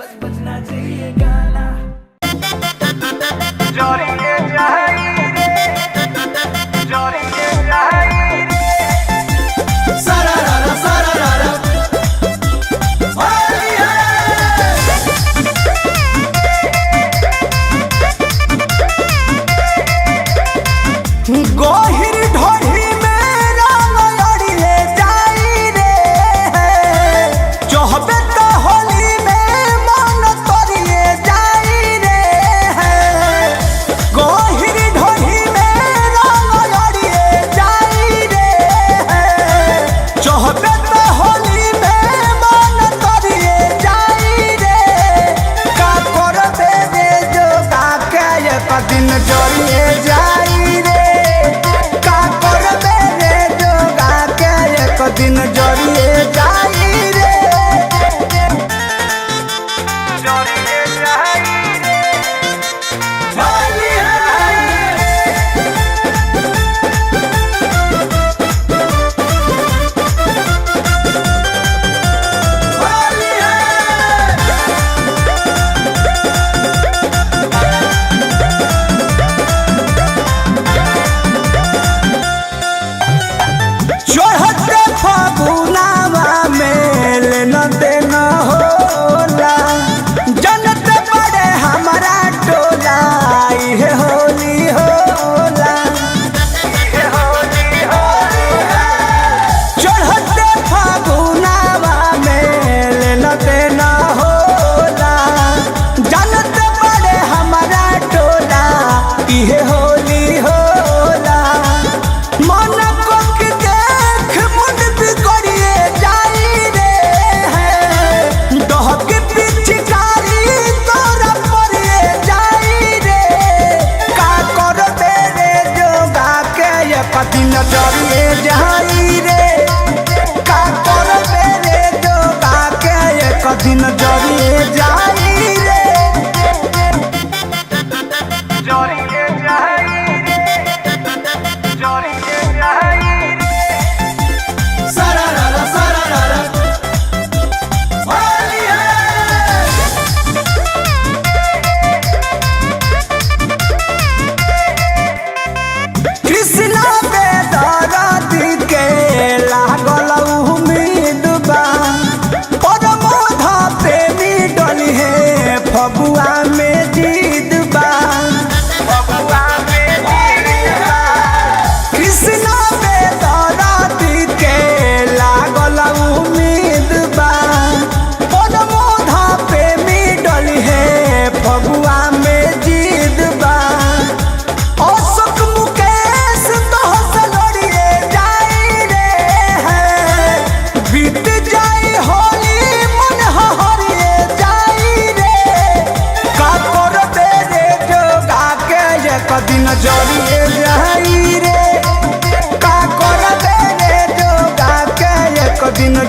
बस बजना चाहिए गाना जोरिए जाई रे जोरिए जाई रे सारा रा होली है गोहिर ढोढ़ी में रंग लड़िए जाई रे चोहबे तो होली में मन तोड़िए जाई रे गोहिर ढोढ़ी में रंग लड़िए जाई रे चोहबे तो होली में मन तोड़िए जाई रे का करबे रे जो का के एक दिन जोड़िए जाई रे दिन जोड़िए जाई रे जोड़िए जाई रे होली फागुनावा में लेना देना होला जनत बड़े हमारा टोला ये होली होला चढ़ते फागुनावा में लेना देना होला जनत बड़े हमारा टोला ये होली होला मन को के देख मुंड बिगड़िए जाई रे दहक पिचकारी तोरा पड़िए जाई रे का करबे रे जोगा के एक दिन जोड़िए जाई रे का करबे रे जोगा के एक दिन जोड़िए जाई रे जोड़िए जाई रे जोड़िए जाई रे सारा रा होली है कृष्णा पे दरदी के लागल उम्मीद बा परमोधा पे डली है फगुआ में जीद बा फगुआ में जीद बा कृष्णा पे दरदी के लागल उम्मीद बा परमोधा पे डली है फगुआ में जीद बा अशोक मुकेश तोहसे लड़िए जाई रे बीत जाई होली मन हरिए जाई रे का करबे रे जोगा के एक दिन जोड़िए जाई रे का करबे रे जोगा के एक दिन